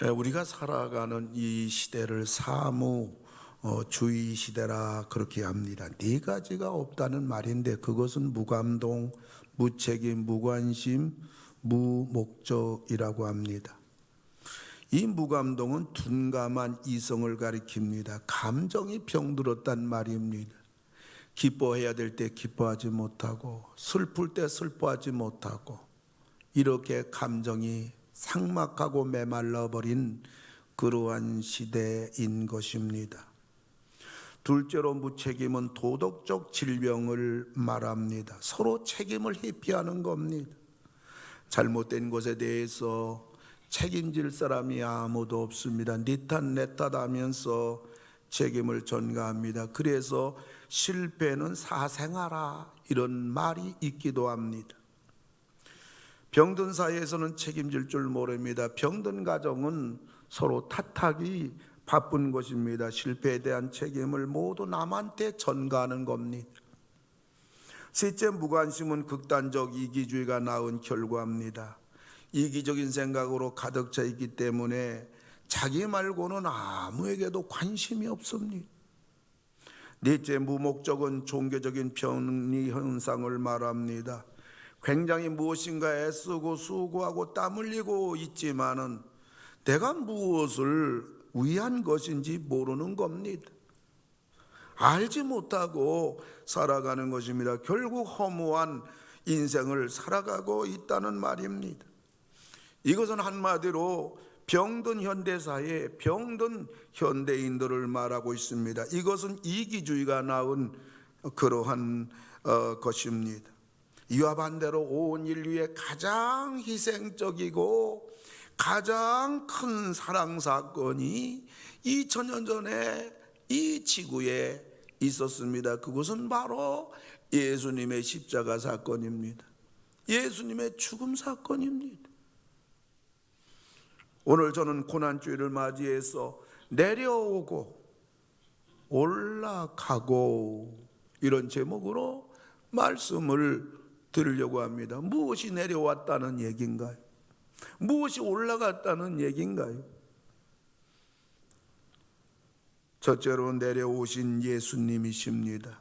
우리가 살아가는 이 시대를 사무주의 시대라 그렇게 합니다. 네 가지가 없다는 말인데 그것은 무감동, 무책임, 무관심, 무목적이라고 합니다. 이 무감동은 둔감한 이성을 가리킵니다. 감정이 병들었단 말입니다. 기뻐해야 될 때 기뻐하지 못하고 슬플 때 슬퍼하지 못하고 이렇게 감정이 삭막하고 메말라버린 그러한 시대인 것입니다. 둘째로 무책임은 도덕적 질병을 말합니다. 서로 책임을 회피하는 겁니다. 잘못된 것에 대해서 책임질 사람이 아무도 없습니다. 네 탓 내 탓 하면서 책임을 전가합니다. 그래서 실패는 사생하라 이런 말이 있기도 합니다. 병든 사이에서는 책임질 줄 모릅니다. 병든 가정은 서로 탓하기 바쁜 것입니다. 실패에 대한 책임을 모두 남한테 전가하는 겁니다. 셋째, 무관심은 극단적 이기주의가 낳은 결과입니다. 이기적인 생각으로 가득 차 있기 때문에 자기 말고는 아무에게도 관심이 없습니다. 넷째, 무목적은 종교적인 편리 현상을 말합니다. 굉장히 무엇인가 애쓰고 수고하고 땀 흘리고 있지만은 내가 무엇을 위한 것인지 모르는 겁니다. 알지 못하고 살아가는 것입니다. 결국 허무한 인생을 살아가고 있다는 말입니다. 이것은 한마디로 병든 현대사에 병든 현대인들을 말하고 있습니다. 이것은 이기주의가 낳은 그러한 것입니다. 이와 반대로 온 인류의 가장 희생적이고 가장 큰 사랑 사건이 2000년 전에 이 지구에 있었습니다. 그것은 바로 예수님의 십자가 사건입니다. 예수님의 죽음 사건입니다. 오늘 저는 고난주일을 맞이해서 내려오고 올라가고 이런 제목으로 말씀을 드리려고 합니다. 무엇이 내려왔다는 얘기인가요? 무엇이 올라갔다는 얘기인가요? 첫째로 내려오신 예수님이십니다.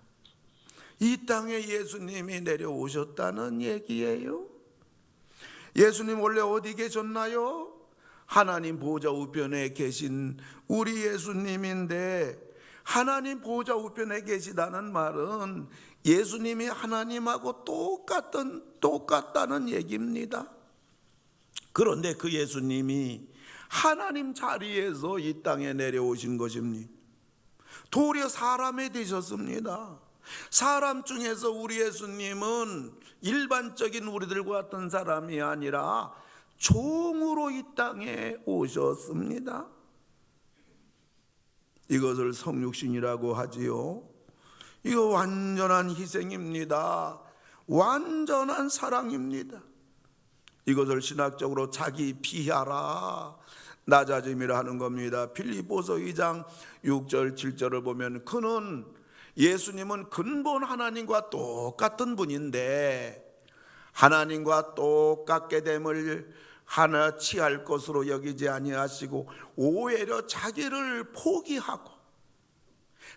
이 땅에 예수님이 내려오셨다는 얘기예요. 예수님 원래 어디 계셨나요? 하나님 보좌 우편에 계신 우리 예수님인데, 하나님 보좌 우편에 계시다는 말은 예수님이 하나님하고 똑같다는 얘기입니다. 그런데 그 예수님이 하나님 자리에서 이 땅에 내려오신 것입니다. 도리어 사람이 되셨습니다. 사람 중에서 우리 예수님은 일반적인 우리들과 같은 사람이 아니라 종으로 이 땅에 오셨습니다. 이것을 성육신이라고 하지요. 이거 완전한 희생입니다. 완전한 사랑입니다. 이것을 신학적으로 자기 비하라, 낮아짐이라 하는 겁니다. 빌립보서 2장 6절 7절을 보면 그는 예수님은 근본 하나님과 똑같은 분인데 하나님과 똑같게 됨을 하나 취할 것으로 여기지 아니하시고 오히려 자기를 포기하고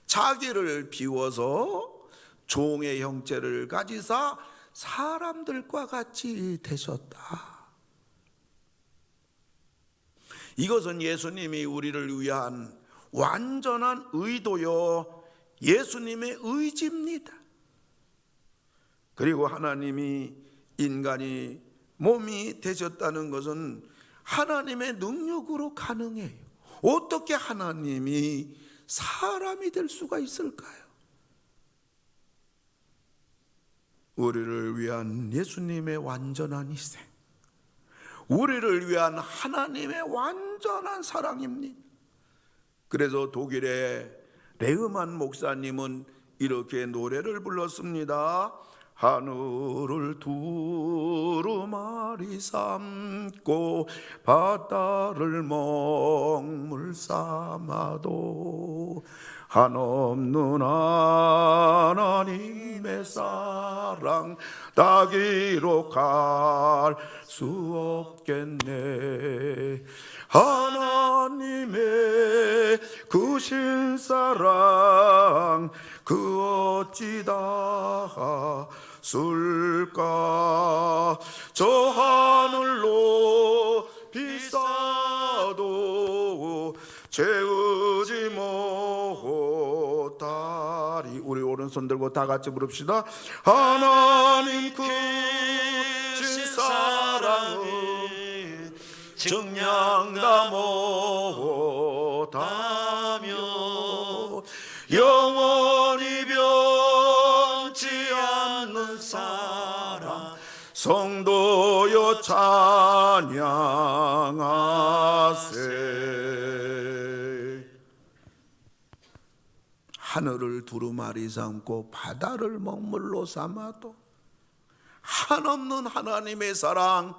자기를 비워서 종의 형체를 가지사 사람들과 같이 되셨다. 이것은 예수님이 우리를 위한 완전한 의도요 예수님의 의지입니다. 그리고 하나님이 인간이 몸이 되셨다는 것은 하나님의 능력으로 가능해요. 어떻게 하나님이 사람이 될 수가 있을까요? 우리를 위한 예수님의 완전한 희생, 우리를 위한 하나님의 완전한 사랑입니다. 그래서 독일의 레흐만 목사님은 이렇게 노래를 불렀습니다. 하늘을 두루마리 삼고 바다를 먹물 삼아도 한없는 하나님의 사랑 다 기록할 수 없겠네. 하나님의 주신 사랑 그 어찌 다 술까. 저 하늘로 비싸도 채우지 못하리. 우리 오른손 들고 다 같이 부릅시다. 하나님 크신 사랑은 증량다 못하며 영원히 변치 않는 사랑 성도여 찬양하세. 하늘을 두루마리 삼고 바다를 먹물로 삼아도 한없는 하나님의 사랑,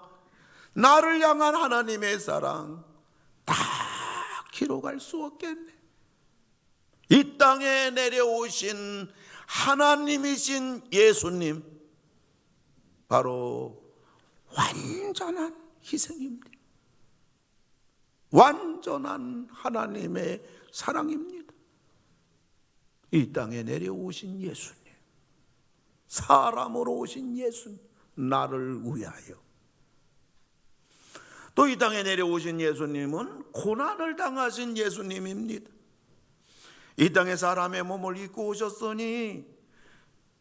나를 향한 하나님의 사랑 다 기록할 수 없겠네. 이 땅에 내려오신 하나님이신 예수님, 바로 완전한 희생입니다. 완전한 하나님의 사랑입니다. 이 땅에 내려오신 예수님, 사람으로 오신 예수님, 나를 위하여. 또 이 땅에 내려오신 예수님은 고난을 당하신 예수님입니다. 이 땅에 사람의 몸을 입고 오셨으니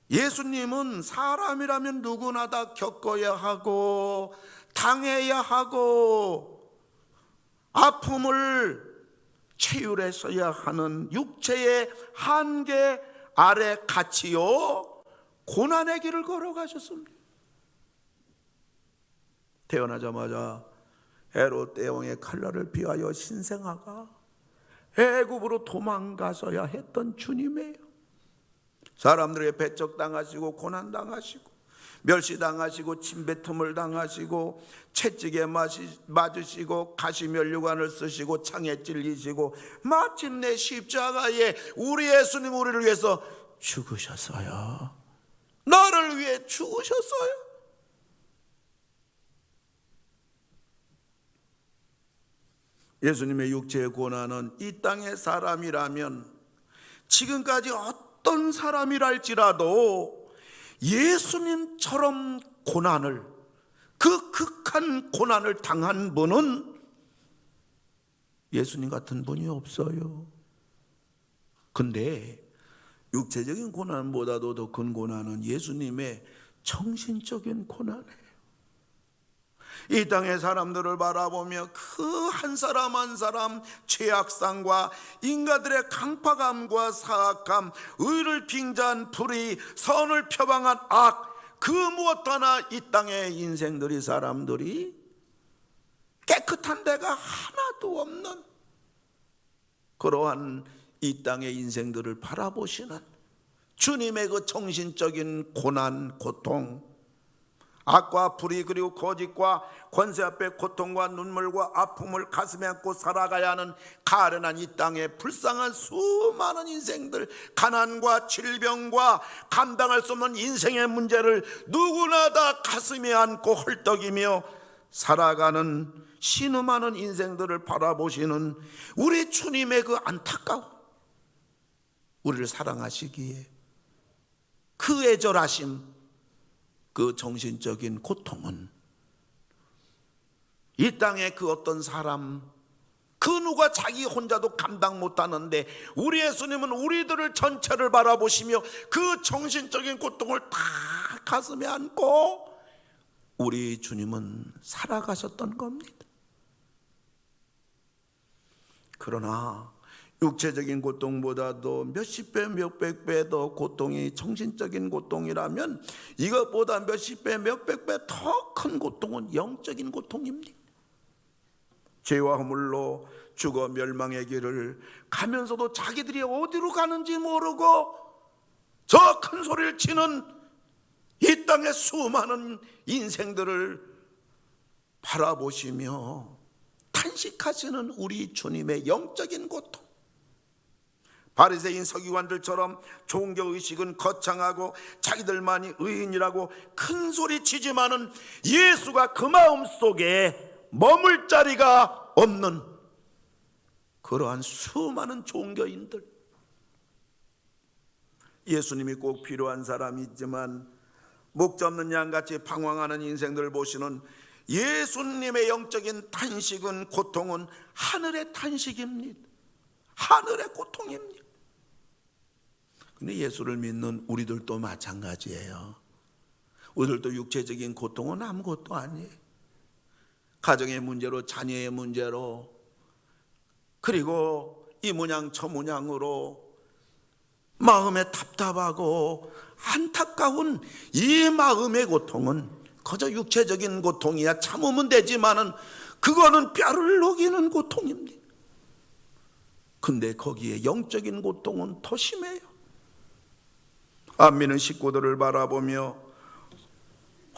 예수님은 사람이라면 누구나 다 겪어야 하고 당해야 하고 아픔을 체휼했어야 하는 육체의 한계 아래 갇히어 고난의 길을 걸어가셨습니다. 태어나자마자 헤롯 대왕의 칼날을 피하여 신생아가 애굽으로 도망가서야 했던 주님이에요. 사람들에게 배척당하시고 고난당하시고 멸시당하시고 침뱉음을 당하시고 채찍에 맞으시고 가시면류관을 쓰시고 창에 찔리시고 마침내 십자가에 우리 예수님 우리를 위해서 죽으셨어요. 나를 위해 죽으셨어요. 예수님의 육체의 고난은 이 땅의 사람이라면 지금까지 어떤 사람이랄지라도 예수님처럼 고난을, 그 극한 고난을 당한 분은 예수님 같은 분이 없어요. 근데 육체적인 고난보다도 더 큰 고난은 예수님의 정신적인 고난이에요. 이 땅의 사람들을 바라보며 그 한 사람 한 사람 죄악상과 인간들의 강파감과 사악함, 의를 빙자한 불의, 선을 표방한 악, 그 무엇 하나 이 땅의 인생들이, 사람들이 깨끗한 데가 하나도 없는 그러한 이 땅의 인생들을 바라보시는 주님의 그 정신적인 고난, 고통, 악과 불의 그리고 거짓과 권세 앞에 고통과 눈물과 아픔을 가슴에 안고 살아가야 하는 가련한 이 땅의 불쌍한 수많은 인생들, 가난과 질병과 감당할 수 없는 인생의 문제를 누구나 다 가슴에 안고 헐떡이며 살아가는 신음하는 인생들을 바라보시는 우리 주님의 그 안타까움, 우리를 사랑하시기에 그 애절하심, 그 정신적인 고통은 이 땅의 그 어떤 사람, 그 누가 자기 혼자도 감당 못하는데 우리 예수님은 우리들을 전체를 바라보시며 그 정신적인 고통을 다 가슴에 안고 우리 주님은 살아가셨던 겁니다. 그러나 육체적인 고통보다도 몇십 배, 몇백 배 더 고통이 정신적인 고통이라면 이것보다 몇십 배, 몇백 배 더 큰 고통은 영적인 고통입니다. 죄와 허물로 죽어 멸망의 길을 가면서도 자기들이 어디로 가는지 모르고 저 큰 소리를 치는 이 땅의 수많은 인생들을 바라보시며 탄식하시는 우리 주님의 영적인 고통, 바리새인 서기관들처럼 종교의식은 거창하고 자기들만이 의인이라고 큰 소리 치지만은 예수가 그 마음속에 머물 자리가 없는 그러한 수많은 종교인들, 예수님이 꼭 필요한 사람이 있지만 목자 없는 양같이 방황하는 인생들을 보시는 예수님의 영적인 탄식은, 고통은 하늘의 탄식입니다. 하늘의 고통입니다. 근데 예수를 믿는 우리들도 마찬가지예요. 우리들도 육체적인 고통은 아무것도 아니에요. 가정의 문제로, 자녀의 문제로, 그리고 이 모양 저 모양으로 마음에 답답하고 안타까운 이 마음의 고통은 그저 육체적인 고통이야 참으면 되지만은 그거는 뼈를 녹이는 고통입니다. 근데 거기에 영적인 고통은 더 심해요. 안 믿는 식구들을 바라보며,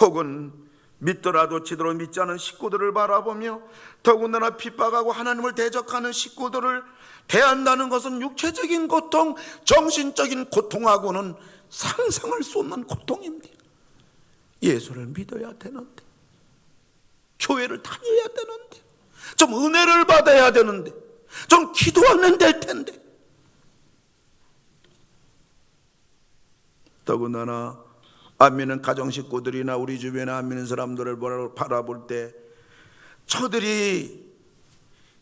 혹은 믿더라도 제대로 믿지 않은 식구들을 바라보며, 더군다나 핍박하고 하나님을 대적하는 식구들을 대한다는 것은 육체적인 고통, 정신적인 고통하고는 상상할 수 없는 고통입니다. 예수를 믿어야 되는데, 교회를 다녀야 되는데, 좀 은혜를 받아야 되는데, 좀 기도하면 될 텐데, 더군다나 안 믿는 가정 식구들이나 우리 주변에 안 믿는 사람들을 바라볼 때 저들이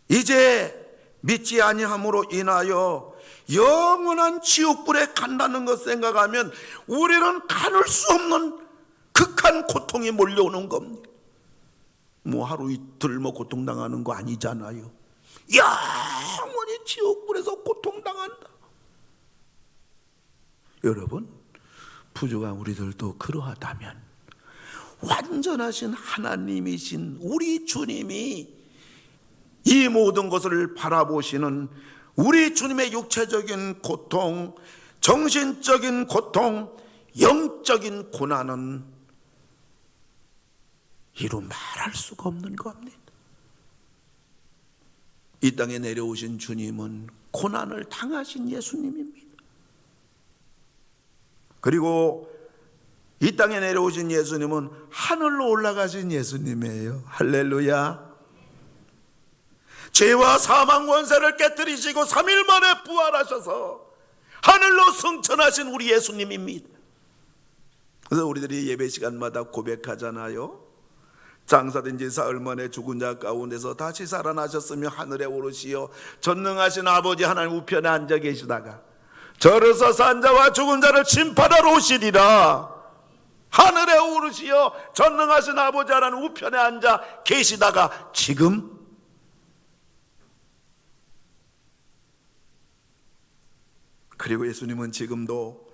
이제 믿지 아니함으로 인하여 영원한 지옥불에 간다는 것 생각하면 우리는 가눌 수 없는 극한 고통이 몰려오는 겁니다. 뭐 하루 이틀 고통당하는 거 아니잖아요. 영원히 지옥불에서 고통당한다. 여러분, 부족한 우리들도 그러하다면 완전하신 하나님이신 우리 주님이 이 모든 것을 바라보시는 우리 주님의 육체적인 고통, 정신적인 고통, 영적인 고난은 이루 말할 수가 없는 겁니다. 이 땅에 내려오신 주님은 고난을 당하신 예수님입니다. 그리고 이 땅에 내려오신 예수님은 하늘로 올라가신 예수님이에요. 할렐루야. 죄와 사망 권세를 깨뜨리시고 3일 만에 부활하셔서 하늘로 승천하신 우리 예수님입니다. 그래서 우리들이 예배 시간마다 고백하잖아요. 장사된 지 사흘 만에 죽은 자 가운데서 다시 살아나셨으며 하늘에 오르시어 전능하신 아버지 하나님 우편에 앉아 계시다가 저를 산 자와 죽은 자를 심판하러 오시리라. 하늘에 오르시어 전능하신 아버지 하나님 우편에 앉아 계시다가 지금 그리고 예수님은 지금도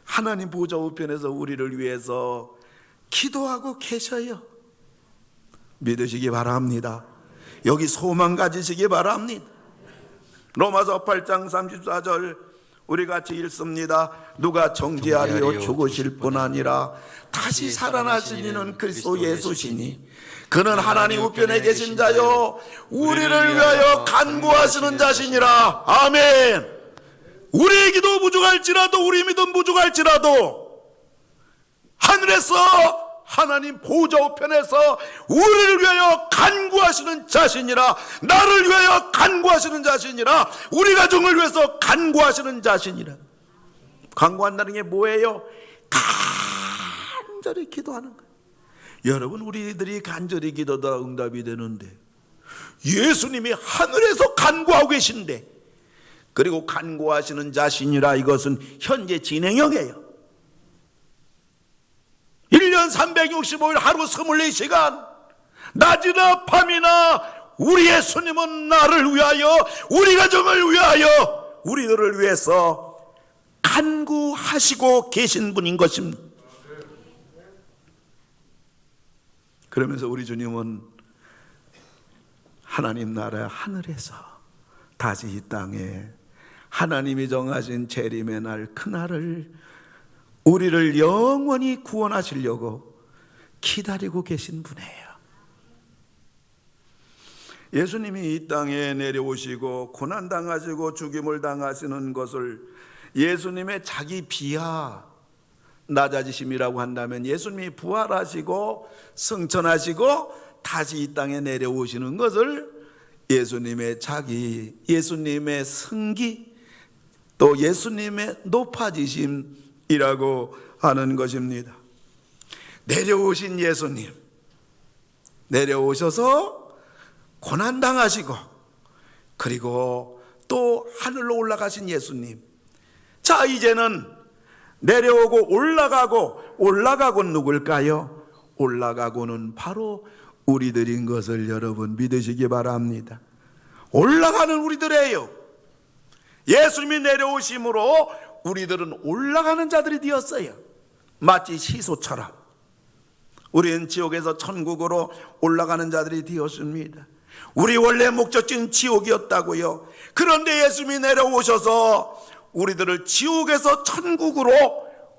하나님 보좌 우편에서 우리를 위해서 기도하고 계셔요. 믿으시기 바랍니다. 여기 소망 가지시기 바랍니다. 로마서 8장 34절 우리 같이 읽습니다. 누가 정죄하리요 죽으실 뿐 아니라 다시 살아나신 이는 그리스도 예수시니 그는 하나님 우편에 계신 자요 우리를 위하여 간구하시는 자시니라. 아멘. 우리의 기도 부족할지라도, 우리 믿음 부족할지라도 하늘에서 하나님 보좌 우편에서 우리를 위하여 간구하시는 자신이라. 나를 위하여 간구하시는 자신이라. 우리 가정을 위해서 간구하시는 자신이라. 간구한다는 게 뭐예요? 간절히 기도하는 거예요. 여러분, 우리들이 간절히 기도다 응답이 되는데 예수님이 하늘에서 간구하고 계신데, 그리고 간구하시는 자신이라, 이것은 현재 진행형이에요. 1년 365일 하루 24시간 낮이나 밤이나 우리 예수님은 나를 위하여, 우리 가정을 위하여, 우리들을 위해서 간구하시고 계신 분인 것입니다. 그러면서 우리 주님은 하나님 나라 하늘에서 다시 이 땅에 하나님이 정하신 재림의 날, 그날을 우리를 영원히 구원하시려고 기다리고 계신 분이에요. 예수님이 이 땅에 내려오시고 고난당하시고 죽임을 당하시는 것을 예수님의 자기 비하, 낮아지심이라고 한다면, 예수님이 부활하시고 승천하시고 다시 이 땅에 내려오시는 것을 예수님의 승기, 또 예수님의 높아지심이라고 하는 것입니다. 내려오신 예수님, 내려오셔서 고난당하시고 그리고 또 하늘로 올라가신 예수님. 자, 이제는 내려오고 올라가고 누굴까요? 올라가고는 바로 우리들인 것을 여러분 믿으시기 바랍니다. 올라가는 우리들이에요. 예수님이 내려오심으로 우리들은 올라가는 자들이 되었어요. 마치 시소처럼 우리는 지옥에서 천국으로 올라가는 자들이 되었습니다. 우리 원래 목적지는 지옥이었다고요. 그런데 예수님이 내려오셔서 우리들을 지옥에서 천국으로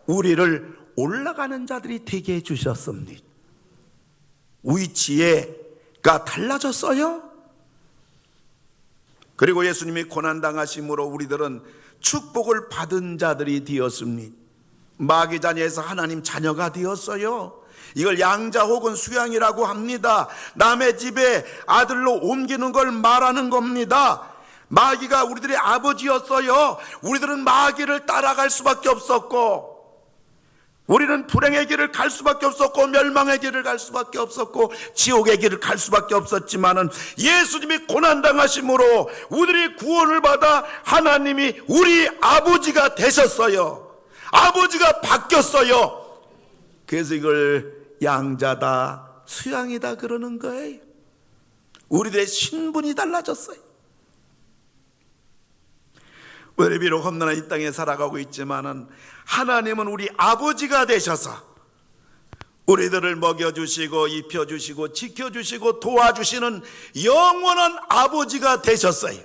우리를 올라가는 자들이 되게 해주셨습니다. 위치가 달라졌어요. 그리고 예수님이 고난당하심으로 우리들은 축복을 받은 자들이 되었습니다. 마귀 자녀에서 하나님 자녀가 되었어요. 이걸 양자 혹은 수양이라고 합니다. 남의 집에 아들로 옮기는 걸 말하는 겁니다. 마귀가 우리들의 아버지였어요. 우리들은 마귀를 따라갈 수밖에 없었고, 우리는 불행의 길을 갈 수밖에 없었고, 멸망의 길을 갈 수밖에 없었고, 지옥의 길을 갈 수밖에 없었지만은 예수님이 고난당하심으로 우리들이 구원을 받아 하나님이 우리 아버지가 되셨어요. 아버지가 바뀌었어요. 그래서 이걸 양자다 수양이다 그러는 거예요. 우리들의 신분이 달라졌어요. 우리 비록 험난한 이 땅에 살아가고 있지만은 하나님은 우리 아버지가 되셔서 우리들을 먹여주시고 입혀주시고 지켜주시고 도와주시는 영원한 아버지가 되셨어요.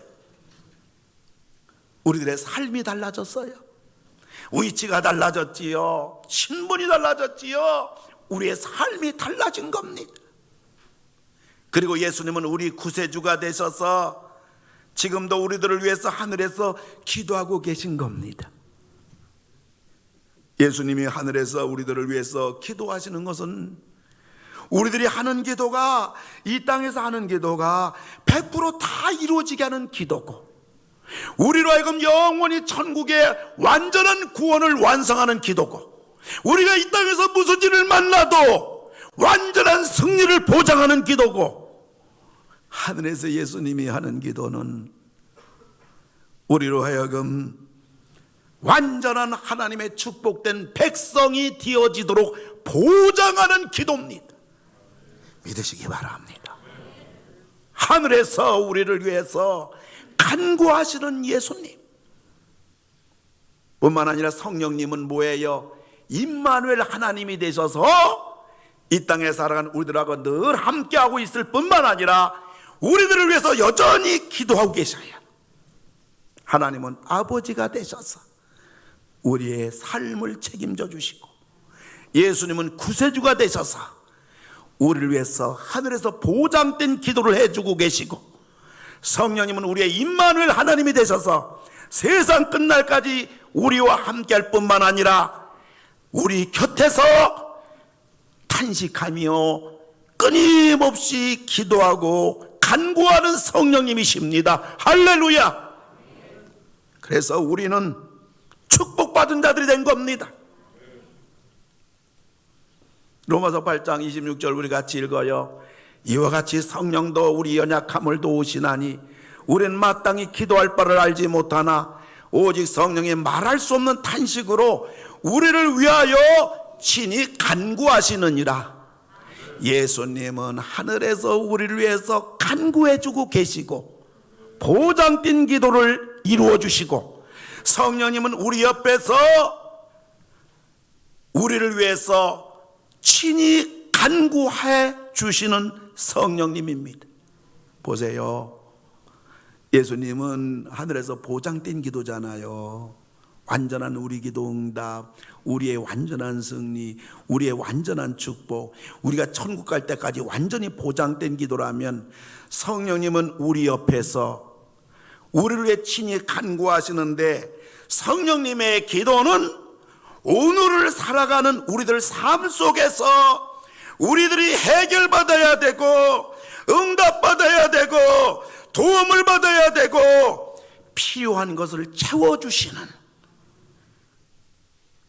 우리들의 삶이 달라졌어요. 위치가 달라졌지요. 신분이 달라졌지요. 우리의 삶이 달라진 겁니다. 그리고 예수님은 우리 구세주가 되셔서 지금도 우리들을 위해서 하늘에서 기도하고 계신 겁니다. 예수님이 하늘에서 우리들을 위해서 기도하시는 것은 우리들이 하는 기도가, 이 땅에서 하는 기도가 100% 다 이루어지게 하는 기도고, 우리로 하여금 영원히 천국의 완전한 구원을 완성하는 기도고, 우리가 이 땅에서 무슨 일을 만나도 완전한 승리를 보장하는 기도고, 하늘에서 예수님이 하는 기도는 우리로 하여금 완전한 하나님의 축복된 백성이 되어지도록 보장하는 기도입니다. 믿으시기 바랍니다. 하늘에서 우리를 위해서 간구하시는 예수님 뿐만 아니라 성령님은 뭐예요? 임마누엘 하나님이 되셔서 이 땅에 살아가는 우리들하고 늘 함께하고 있을 뿐만 아니라 우리들을 위해서 여전히 기도하고 계셔요. 하나님은 아버지가 되셔서 우리의 삶을 책임져 주시고, 예수님은 구세주가 되셔서 우리를 위해서 하늘에서 보장된 기도를 해주고 계시고, 성령님은 우리의 임마누엘 하나님이 되셔서 세상 끝날까지 우리와 함께할 뿐만 아니라 우리 곁에서 탄식하며 끊임없이 기도하고 간구하는 성령님이십니다. 할렐루야. 그래서 우리는 축복받은 자들이 된 겁니다. 로마서 8장 26절 우리 같이 읽어요. 이와 같이 성령도 우리 연약함을 도우시나니 우리는 마땅히 기도할 바를 알지 못하나 오직 성령의 말할 수 없는 탄식으로 우리를 위하여 친히 간구하시느니라. 예수님은 하늘에서 우리를 위해서 간구해주고 계시고 보장된 기도를 이루어주시고, 성령님은 우리 옆에서 우리를 위해서 친히 간구해 주시는 성령님입니다. 보세요. 예수님은 하늘에서 보장된 기도잖아요. 완전한 우리 기도 응답, 우리의 완전한 승리, 우리의 완전한 축복, 우리가 천국 갈 때까지 완전히 보장된 기도라면 성령님은 우리 옆에서 우리를 위해 친히 간구하시는데, 성령님의 기도는 오늘을 살아가는 우리들 삶 속에서 우리들이 해결받아야 되고 응답받아야 되고 도움을 받아야 되고 필요한 것을 채워주시는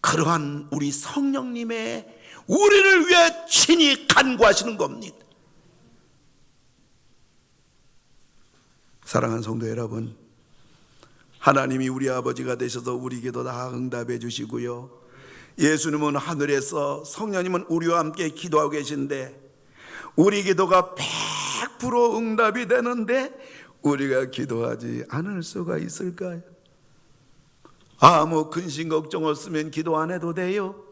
그러한 우리 성령님의 우리를 위해 친히 간구하시는 겁니다. 사랑하는 성도 여러분, 하나님이 우리 아버지가 되셔서 우리 기도 다 응답해 주시고요, 예수님은 하늘에서, 성령님은 우리와 함께 기도하고 계신데 우리 기도가 100% 응답이 되는데 우리가 기도하지 않을 수가 있을까요? 아무 근심 걱정 없으면 기도 안 해도 돼요.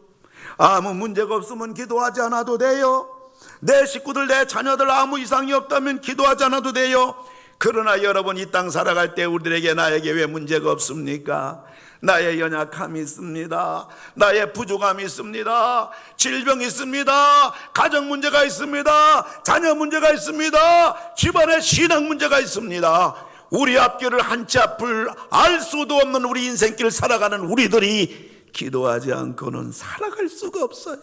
아무 문제가 없으면 기도하지 않아도 돼요. 내 식구들, 내 자녀들 아무 이상이 없다면 기도하지 않아도 돼요. 그러나 여러분, 이 땅 살아갈 때 우리들에게, 나에게 왜 문제가 없습니까? 나의 연약함이 있습니다. 나의 부족함이 있습니다. 질병이 있습니다. 가정 문제가 있습니다. 자녀 문제가 있습니다. 집안에 신앙 문제가 있습니다. 우리 앞길을 한 치 앞을 알 수도 없는 우리 인생길 살아가는 우리들이 기도하지 않고는 살아갈 수가 없어요.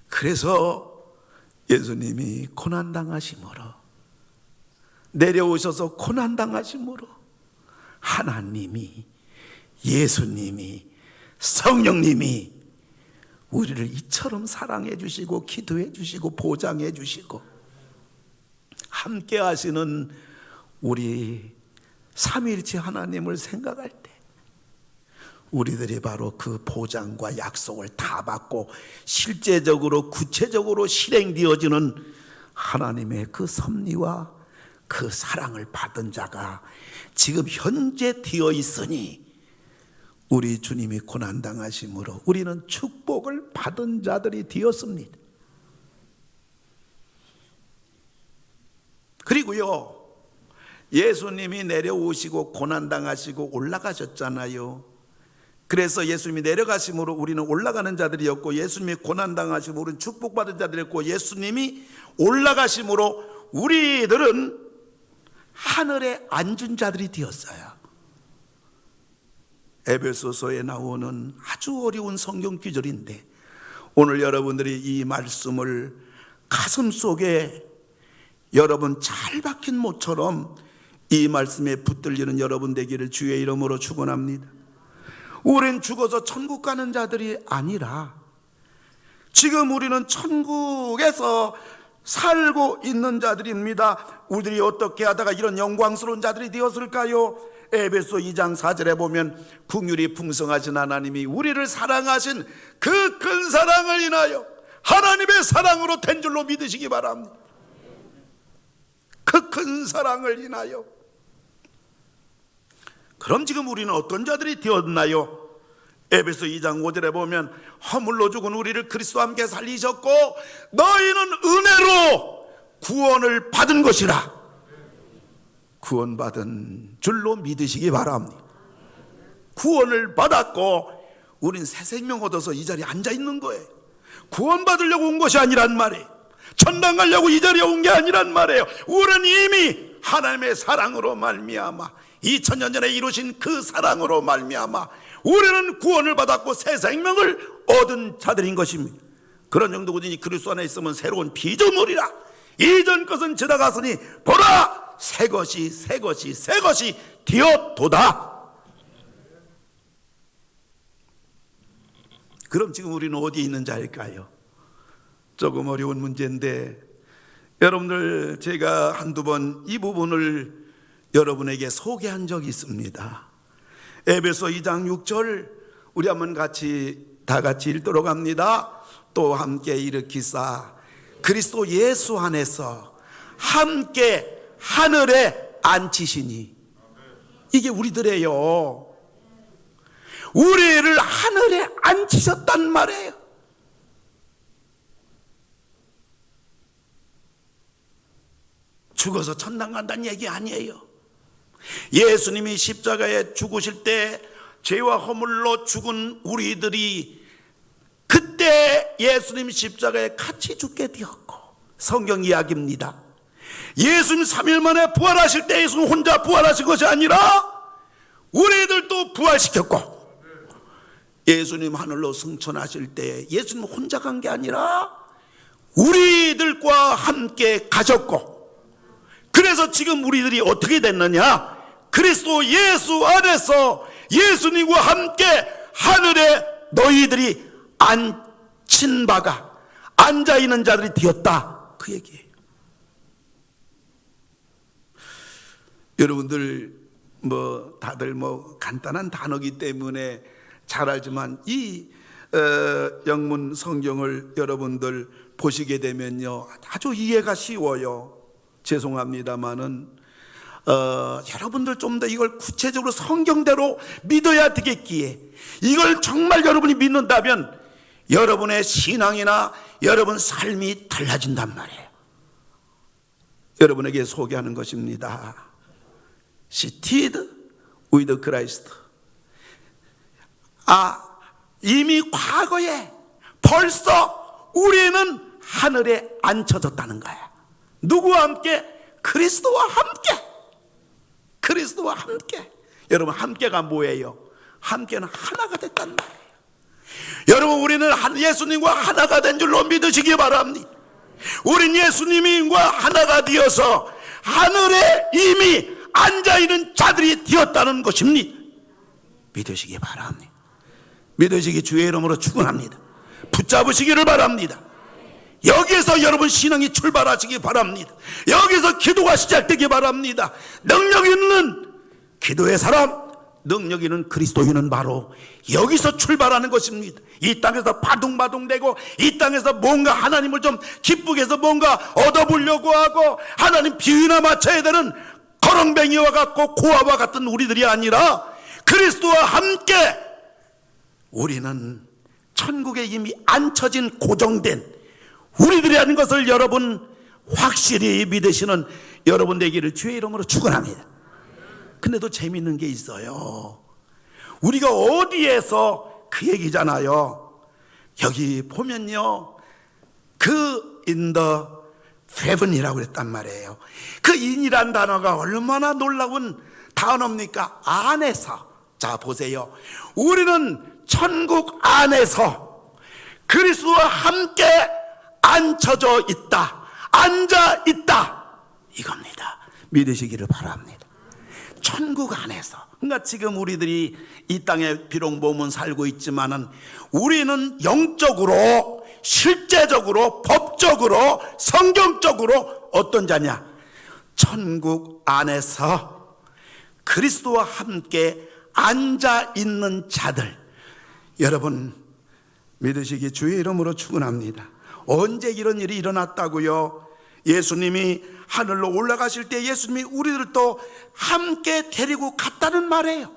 그래서 예수님이 고난당하심으로, 내려오셔서 고난당하심으로 하나님이, 예수님이, 성령님이 우리를 이처럼 사랑해 주시고 기도해 주시고 보장해 주시고 함께 하시는 우리 삼위일체 하나님을 생각할 때 우리들이 바로 그 보장과 약속을 다 받고 실제적으로 구체적으로 실행되어지는 하나님의 그 섭리와 그 사랑을 받은 자가 지금 현재 되어 있으니, 우리 주님이 고난당하심으로 우리는 축복을 받은 자들이 되었습니다. 그리고요, 예수님이 내려오시고 고난당하시고 올라가셨잖아요. 그래서 예수님이 내려가심으로 우리는 올라가는 자들이었고, 예수님이 고난당하심으로 우리는 축복받은 자들이었고, 예수님이 올라가심으로 우리들은 하늘에 앉은 자들이 되었어요. 에베소서에 나오는 아주 어려운 성경 구절인데, 오늘 여러분들이 이 말씀을 가슴속에 여러분 잘 박힌 못처럼 이 말씀에 붙들리는 여러분 되기를 주의 이름으로 축원합니다. 우린 죽어서 천국 가는 자들이 아니라 지금 우리는 천국에서 살고 있는 자들입니다. 우리들이 어떻게 하다가 이런 영광스러운 자들이 되었을까요? 에베소 2장 4절에 보면 긍휼이 풍성하신 하나님이 우리를 사랑하신 그 큰 사랑을 인하여 하나님의 사랑으로 된 줄로 믿으시기 바랍니다. 그 큰 사랑을 인하여. 그럼 지금 우리는 어떤 자들이 되었나요? 에베소 2장 5절에 보면 허물로 죽은 우리를 그리스도와 함께 살리셨고 너희는 은혜로 구원을 받은 것이라. 구원받은 줄로 믿으시기 바랍니다. 구원을 받았고 우린 새 생명 얻어서 이 자리에 앉아 있는 거예요. 구원받으려고 온 것이 아니란 말이에요. 천당 가려고 이 자리에 온 게 아니란 말이에요. 우리는 이미 하나님의 사랑으로 말미암아, 2000년 전에 이루신 그 사랑으로 말미암아 우리는 구원을 받았고 새 생명을 얻은 자들인 것입니다. 그런 정도군이 그리스도 안에 있으면 새로운 피조물이라. 이전 것은 지나갔으니 보라 새 것이 되었도다. 그럼 지금 우리는 어디에 있는 자일까요? 조금 어려운 문제인데 여러분들, 제가 한두 번 이 부분을 여러분에게 소개한 적이 있습니다. 에베소 2장 6절 우리 한번 다 같이 읽도록 합니다. 또 함께 일으키사 그리스도 예수 안에서 함께 하늘에 앉히시니. 이게 우리들이에요. 우리를 하늘에 앉히셨단 말이에요. 죽어서 천당 간다는 얘기 아니에요. 예수님이 십자가에 죽으실 때 죄와 허물로 죽은 우리들이 그때 예수님 십자가에 같이 죽게 되었고, 성경 이야기입니다. 예수님 3일 만에 부활하실 때 예수님 혼자 부활하신 것이 아니라 우리들도 부활시켰고, 예수님 하늘로 승천하실 때 예수님 혼자 간 게 아니라 우리들과 함께 가셨고, 그래서 지금 우리들이 어떻게 됐느냐? 그리스도 예수 안에서 예수님과 함께 하늘에 너희들이 앉힌 바가, 앉아있는 자들이 되었다, 그 얘기예요. 여러분들 다들 간단한 단어기 때문에 잘 알지만 이 영문 성경을 여러분들 보시게 되면요, 아주 이해가 쉬워요. 죄송합니다만은 여러분들 좀 더 이걸 구체적으로 성경대로 믿어야 되겠기에, 이걸 정말 여러분이 믿는다면 여러분의 신앙이나 여러분 삶이 달라진단 말이에요. 여러분에게 소개하는 것입니다. Seated with Christ. 이미 과거에 벌써 우리는 하늘에 앉혀졌다는 거야. 누구와 함께? 그리스도와 함께. 그리스도와 함께. 여러분, 함께가 뭐예요? 함께는 하나가 됐단 말이에요. 여러분, 우리는 예수님과 하나가 된 줄로 믿으시기 바랍니다. 우린 예수님과 하나가 되어서 하늘에 이미 앉아있는 자들이 되었다는 것입니다. 믿으시기 바랍니다. 믿으시기 주의 이름으로 축원합니다. 붙잡으시기를 바랍니다. 여기에서 여러분 신앙이 출발하시기 바랍니다. 여기서 기도가 시작되기 바랍니다. 능력 있는 기도의 사람, 능력 있는 그리스도인은 바로 여기서 출발하는 것입니다. 이 땅에서 바둥바둥대고 이 땅에서 뭔가 하나님을 좀 기쁘게 해서 뭔가 얻어보려고 하고 하나님 비위나 맞춰야 되는 거렁뱅이와 같고 고아와 같은 우리들이 아니라 그리스도와 함께 우리는 천국에 이미 앉혀진 고정된 우리들이라는 것을 여러분 확실히 믿으시는 여러분 되기를 주의 이름으로 축원합니다. 근데 또 재미있는 게 있어요. 우리가 어디에서 그 얘기잖아요. 여기 보면요, 그 in the heaven이라고 그랬단 말이에요. 그 in이란 단어가 얼마나 놀라운 단어입니까? 안에서. 자, 보세요. 우리는 천국 안에서 그리스도와 함께 앉혀져 있다, 앉아 있다, 이겁니다. 믿으시기를 바랍니다. 천국 안에서. 그러니까 지금 우리들이 이 땅에 비록 몸은 살고 있지만은 우리는 영적으로, 실제적으로, 법적으로, 성경적으로 어떤 자냐? 천국 안에서 그리스도와 함께 앉아 있는 자들. 여러분, 믿으시기 주의 이름으로 축원합니다. 언제 이런 일이 일어났다고요? 예수님이 하늘로 올라가실 때 예수님이 우리들을 또 함께 데리고 갔다는 말이에요.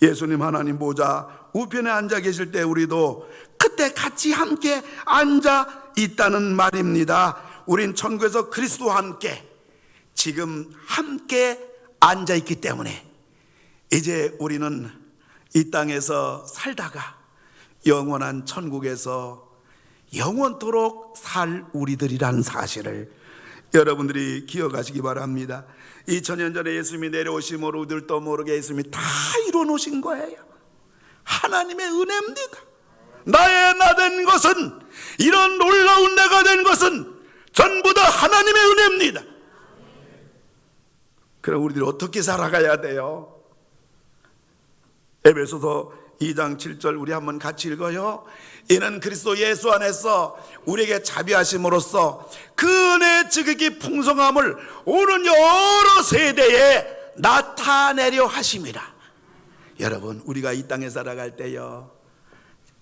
예수님 하나님 보좌 우편에 앉아 계실 때 우리도 그때 같이 함께 앉아 있다는 말입니다. 우린 천국에서 그리스도와 함께 지금 함께 앉아 있기 때문에 이제 우리는 이 땅에서 살다가 영원한 천국에서 영원토록 살 우리들이라는 사실을 여러분들이 기억하시기 바랍니다. 2000년 전에 예수님이 내려오심으로 우리들도 모르게 예수님이 다 이뤄놓으신 거예요. 하나님의 은혜입니다. 나의 나 된 것은, 이런 놀라운 내가 된 것은 전부 다 하나님의 은혜입니다. 그럼 우리들이 어떻게 살아가야 돼요? 에베소서 2장 7절 우리 한번 같이 읽어요. 이는 그리스도 예수 안에서 우리에게 자비하심으로써 그 은혜의 지극히 풍성함을 오는 여러 세대에 나타내려 하심이라. 여러분, 우리가 이 땅에 살아갈 때요,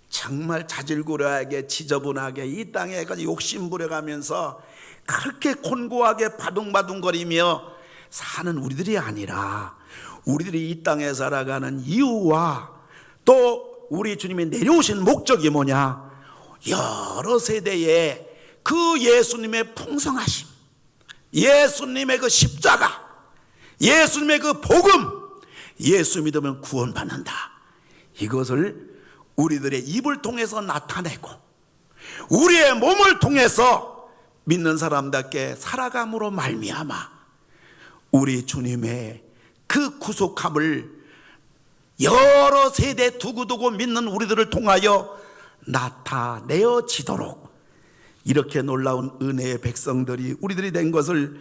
정말 자질구레하게 지저분하게 이 땅에 욕심부려가면서 그렇게 곤고하게 바둥바둥거리며 사는 우리들이 아니라 우리들이 이 땅에 살아가는 이유와 또 우리 주님이 내려오신 목적이 뭐냐? 여러 세대에 그 예수님의 풍성하심, 예수님의 그 십자가, 예수님의 그 복음, 예수 믿으면 구원받는다, 이것을 우리들의 입을 통해서 나타내고 우리의 몸을 통해서 믿는 사람답게 살아감으로 말미암아 우리 주님의 그 구속함을 여러 세대 두고두고 믿는 우리들을 통하여 나타내어지도록 이렇게 놀라운 은혜의 백성들이 우리들이 된 것을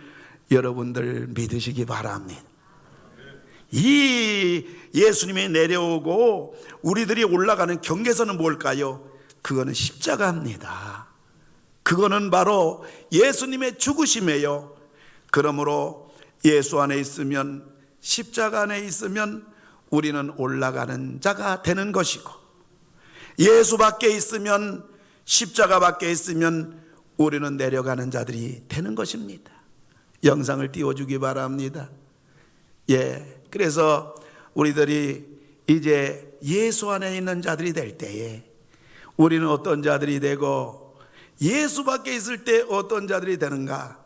여러분들 믿으시기 바랍니다. 이 예수님이 내려오고 우리들이 올라가는 경계선은 뭘까요? 그거는 십자가입니다. 그거는 바로 예수님의 죽으심이에요. 그러므로 예수 안에 있으면, 십자가 안에 있으면 우리는 올라가는 자가 되는 것이고, 예수 밖에 있으면, 십자가 밖에 있으면 우리는 내려가는 자들이 되는 것입니다. 영상을 띄워주기 바랍니다. 그래서 우리들이 이제 예수 안에 있는 자들이 될 때에 우리는 어떤 자들이 되고, 예수 밖에 있을 때 어떤 자들이 되는가,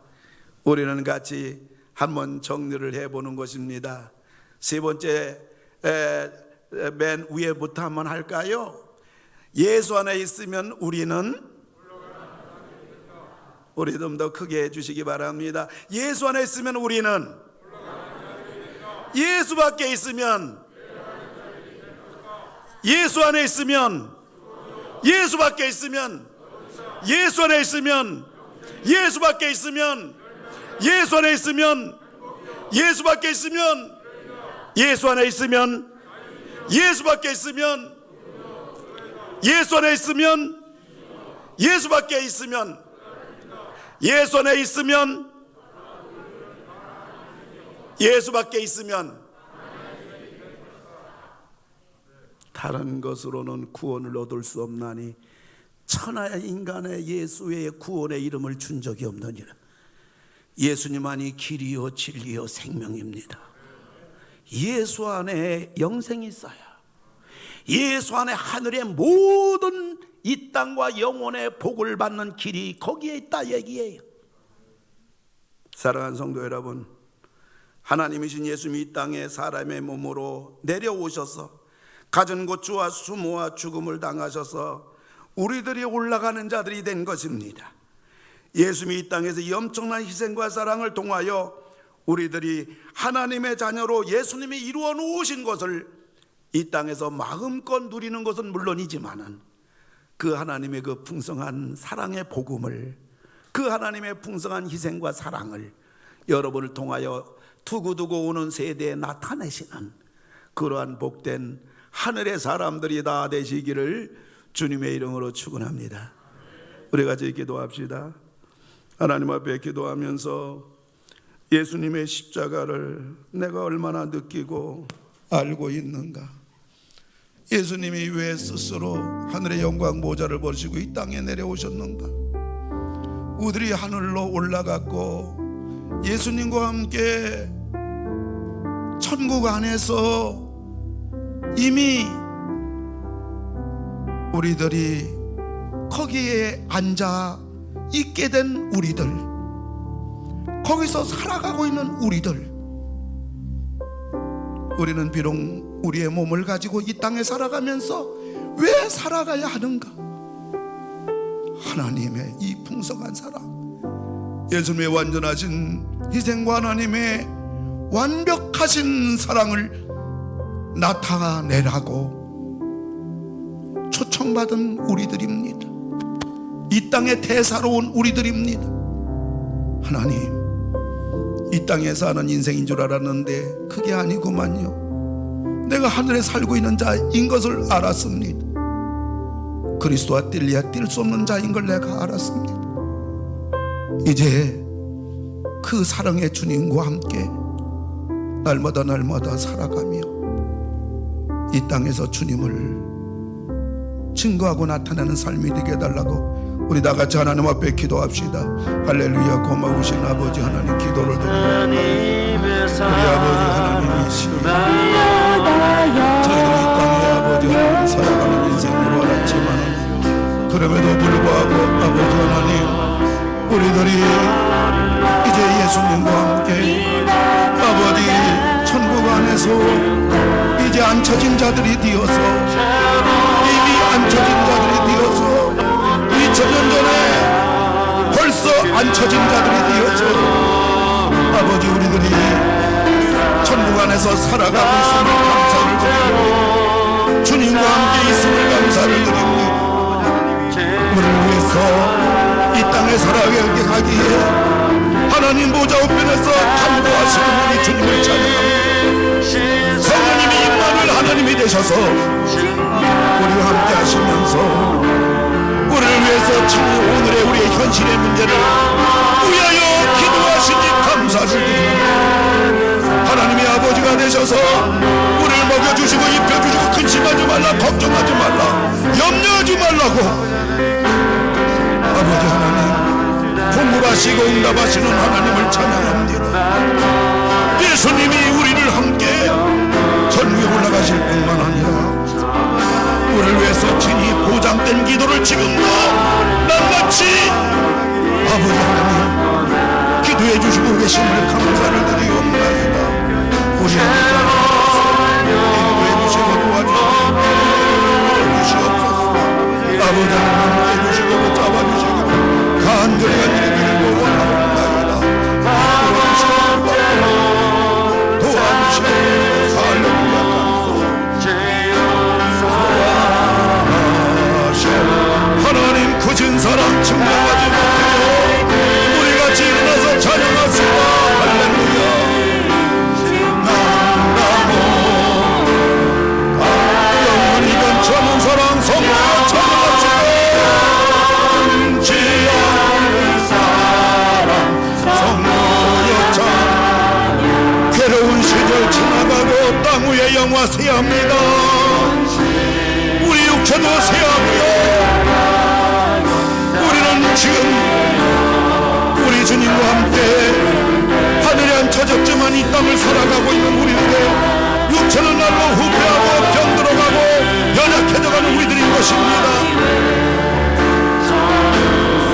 우리는 같이 한번 정리를 해보는 것입니다. 세 번째, 맨 위에부터 한번 할까요? 예수 안에 있으면 우리는, 우리 좀 더 크게 해주시기 바랍니다. 예수 안에 있으면 우리는, 예수 밖에 있으면, 예수 안에 있으면, 예수 밖에 있으면, 예수 안에 있으면, 예수 밖에 있으면, 예수 안에 있으면, 예수 밖에 있으면, 예수 안에 있으면, 예수 밖에 있으면, 예수 안에 있으면, 예수 밖에 있으면, 예수 안에 있으면, 예수 밖에 있으면, 다른 것으로는 구원을 얻을 수 없나니 천하의 인간의 예수 외에 구원의 이름을 준 적이 없느니라. 예수님만이 길이요 진리요 생명입니다. 예수 안에 영생이 있어요. 예수 안에 하늘의 모든 이 땅과 영혼의 복을 받는 길이 거기에 있다 얘기예요. 사랑하는 성도 여러분, 하나님이신 예수님이 이 땅에 사람의 몸으로 내려오셔서 가진 고초와 수모와 죽음을 당하셔서 우리들이 올라가는 자들이 된 것입니다. 예수님이 이 땅에서 이 엄청난 희생과 사랑을 통하여 우리들이 하나님의 자녀로 예수님이 이루어 놓으신 것을 이 땅에서 마음껏 누리는 것은 물론이지만은 그 하나님의 그 풍성한 사랑의 복음을, 그 하나님의 풍성한 희생과 사랑을 여러분을 통하여 두고두고 오는 세대에 나타내시는 그러한 복된 하늘의 사람들이 다 되시기를 주님의 이름으로 축원합니다. 우리 같이 기도합시다. 하나님 앞에 기도하면서 예수님의 십자가를 내가 얼마나 느끼고 알고 있는가? 예수님이 왜 스스로 하늘의 영광 보좌를 버리시고 이 땅에 내려오셨는가? 우리들이 하늘로 올라갔고 예수님과 함께 천국 안에서 이미 우리들이 거기에 앉아 있게 된 우리들, 거기서 살아가고 있는 우리들, 우리는 비록 우리의 몸을 가지고 이 땅에 살아가면서 왜 살아가야 하는가? 하나님의 이 풍성한 사랑, 예수님의 완전하신 희생과 하나님의 완벽하신 사랑을 나타내라고 초청받은 우리들입니다. 이 땅에 대사로운 우리들입니다. 하나님, 이 땅에 사는 인생인 줄 알았는데 그게 아니구만요. 내가 하늘에 살고 있는 자인 것을 알았습니다. 그리스도와 뛸래야 뛸 수 없는 자인 걸 내가 알았습니다. 이제 그 사랑의 주님과 함께 날마다 날마다 살아가며 이 땅에서 주님을 증거하고 나타내는 삶이 되게 해달라고 우리 다같이 하나님 앞에 기도합시다. 할렐루야. 고마우신 아버지 하나님, 기도를 드립니다. 우리 아버지 하나님이시니 저희들이 이 땅에 아버지 하나님 살아가는 인생으로 알았지만 그럼에도 불구하고 아버지 하나님, 우리들이 이제 예수님과 함께 아버지 천국 안에서 이제 앉혀진 자들이 되어서, 이미 앉혀진 자들이 되어서 2000년 전에 벌써 앉혀진 자들이 되어서 아버지 우리들이 천국 안에서 살아가고 있음을 감사를 드리고 주님과 함께 있음을 감사를 드립니다. 우리를 위해서 이 땅 영원의 살아가게 가기에 하나님 보좌 우편에서 간구하시는 우리 주님을 찬양합니다. 성령님이 임마누엘 하나님이 되셔서 우리와 함께 하시면서 우리를 위해서 친히 오늘의 우리의 현실의 문제를 위하여 기도하시니 감사를 드립니다. 하나님의 아버지가 되셔서 우리를 먹여주시고 입혀주시고 근심하지 말라, 걱정하지 말라, 염려하지 말라고 아버지 하나님 공급하시고 응답하시는 하나님을 찬양합니다. 예수님이 우리를 함께 전위에 올라가실 뿐만 아니라 우리를 위해서 친히 보장된 기도를 지금도 낱낱이 아버지 하나님 기도해 주시고 계심을 감사를 드리옵나이다. 우리 아버지 인도해 주시고 도와주시옵소서. 아버지 하나님 해주시고 붙잡아주시고 간절히 이르기를 원하옵나이다. 도와주시옵소서. 할렐루야. 하나님 크신 사랑 증명하지 못해요. 우리같이 일어나서 찬양합시다. 할렐루야. 영원히 변치않은 사랑 성령을 찬양합시다. 변치않은 사랑 성령의 찬양. 괴로운 시절 지나가고 땅 위에 영화 세합니다. 우리 육체도 세하고요. 우리는 지금 우리 주님과 함께 하늘에 앉혀졌지만 이 땅을 살아가고 있는 우리들의 육체는 날로 후퇴하고 병들어가고 연약해져가는 우리들인 것입니다.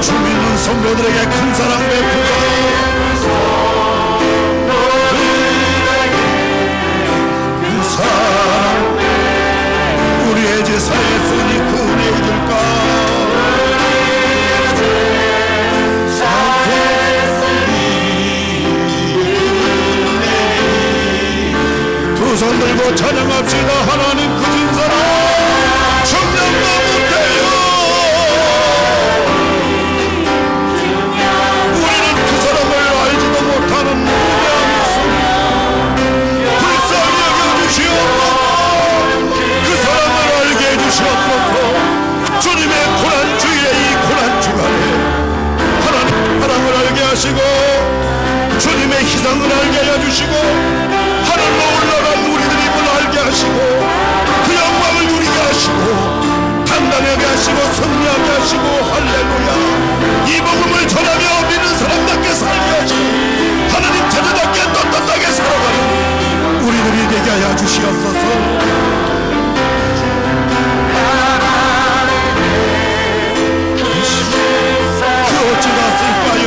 주님은 성도들에게 큰 사랑 베푸사 그 사랑 우리의 제사에 쓰니 그 은혜 잊을까. 두 손 들고 찬양합시다. 하나님 크신 사랑 청량도 못해요. 우리는 그 사람을 알지도 못하는 무대함이 있습니다. 불쌍히 여겨주시옵소서. 그 사람을 알게 해주시옵소서. 주님의 고난주일에 이 고난주간에 하나님 사랑을 알게 하시고 주님의 희생을 알게 해주시고 하늘로 올라간 우리들임을 알게 하시고 그 영광을 누리게 하시고 단단하게 하시고 승리하게 하시고 할렐루야. 이 복음을 전하며 믿는 사람답게 살게 하시고 하나님 제자답게 떳떳하게 살아가는 우리들이 되게 하여 주시옵소서. 그 어찌 갔을까요?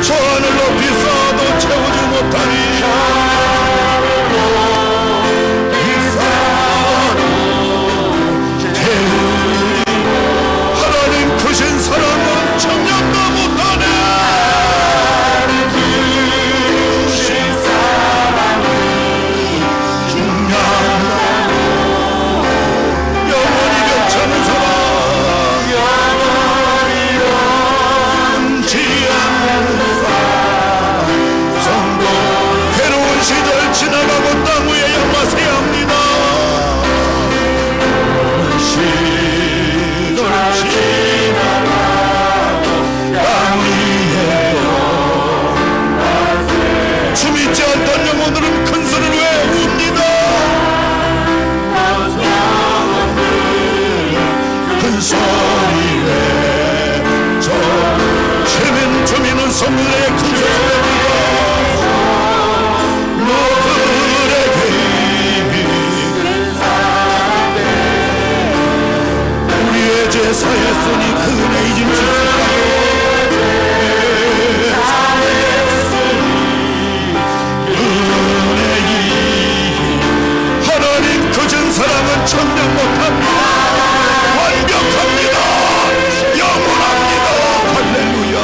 저 하늘 높이 쌓아도 채우지 못하니 하나님 크신 사랑은 청량도 못하네. 크신 사랑은 중요하다. 영원히 변치않은 사랑 시절 지나가고 땅 위에 영화세야 합니다. 시절 지나가고 땅 위에 주 믿지 않던 영혼들은 큰 소리를 외웁니다. 큰 소리 외쳐 주민은 성령의 큰 소리 외웁니다. 우리의 제사에 쓰니 그 은혜 잊을 수 있을까요? 하나님 크신 사랑은 천명 못합니다. 완벽합니다. 영원합니다. 할렐루야.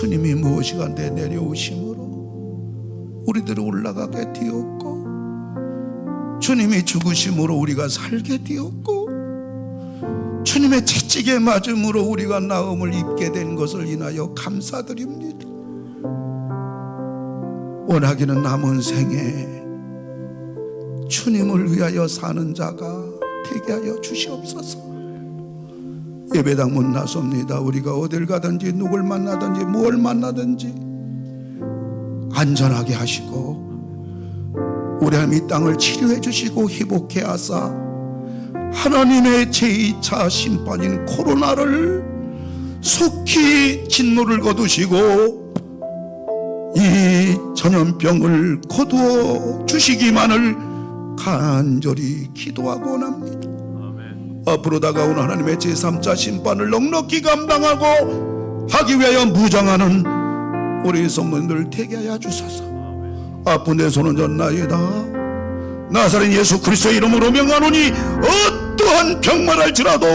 주님이 무엇이간데 내려오심으로 우리들을 올라가게 되었고, 주님이 죽으심으로 우리가 살게 되었고, 주님의 채찍에 맞음으로 우리가 나음을 입게 된 것을 인하여 감사드립니다. 원하기는 남은 생에 주님을 위하여 사는 자가 되게 하여 주시옵소서. 예배당 문 나섭니다. 우리가 어딜 가든지 누굴 만나든지 무엇을 만나든지 안전하게 하시고 우리 하나님 이 땅을 치료해 주시고 회복해 하사 하나님의 제2차 심판인 코로나를 속히 진노를 거두시고 이 전염병을 거두어 주시기만을 간절히 기도하고 원합니다. 앞으로 다가오는 하나님의 제3차 심판을 넉넉히 감당하고 하기 위하여 무장하는 우리 성도님들 되게 하여 주소서. 아픈 내 손은 졌나이다. 나사렛 예수 그리스도의 이름으로 명하노니 어떠한 병만 할지라도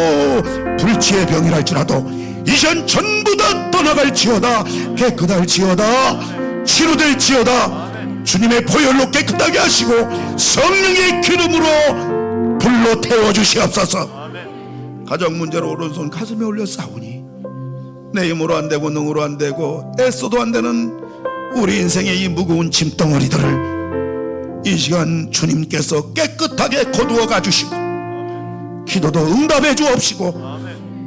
불치의 병이랄지라도 이젠 전부 다 떠나갈지어다. 깨끗할지어다. 치료될지어다. 주님의 보혈로 깨끗하게 하시고 성령의 기름으로 불로 태워주시옵소서. 가정 문제로 오른손 가슴에 올려 싸우니 내 힘으로 안 되고 능으로 안 되고 애써도 안 되는 우리 인생의 이 무거운 짐덩어리들을 이 시간 주님께서 깨끗하게 거두어 가주시고 기도도 응답해 주옵시고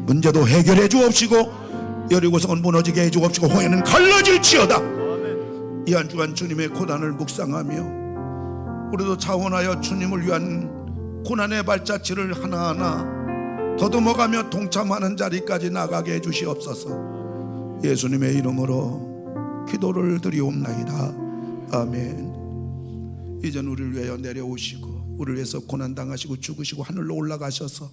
문제도 해결해 주옵시고 여리고성은 무너지게 해 주옵시고 홍해는 갈라질지어다. 이 한 주간 주님의 고난을 묵상하며 우리도 차원하여 주님을 위한 고난의 발자취를 하나하나 더듬어가며 동참하는 자리까지 나가게 해주시옵소서. 예수님의 이름으로 기도를 드리옵나이다. 아멘. 이젠 우리를 위하여 내려오시고 우리를 위해서 고난당하시고 죽으시고 하늘로 올라가셔서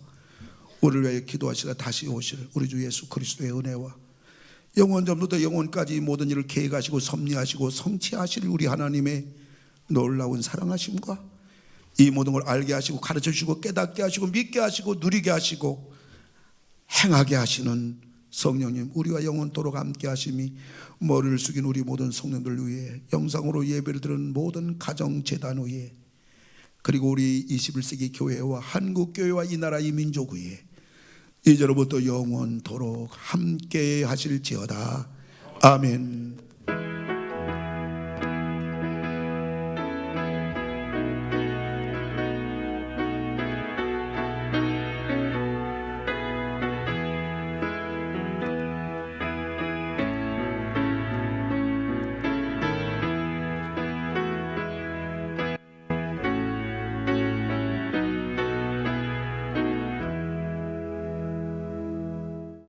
우리를 위하여 기도하시다 다시 오실 우리 주 예수 그리스도의 은혜와 영원전부터 영원까지 모든 일을 계획하시고 섭리하시고 성취하실 우리 하나님의 놀라운 사랑하심과 이 모든 걸 알게 하시고 가르쳐 주시고 깨닫게 하시고 믿게 하시고 누리게 하시고 행하게 하시는 성령님 우리와 영원토록 함께 하심이 머리를 숙인 우리 모든 성령들 위해 영상으로 예배를 드리는 모든 가정재단 위에 그리고 우리 21세기 교회와 한국교회와 이 나라 이 민족 위에 이제로부터 영원토록 함께 하실지어다. 아멘.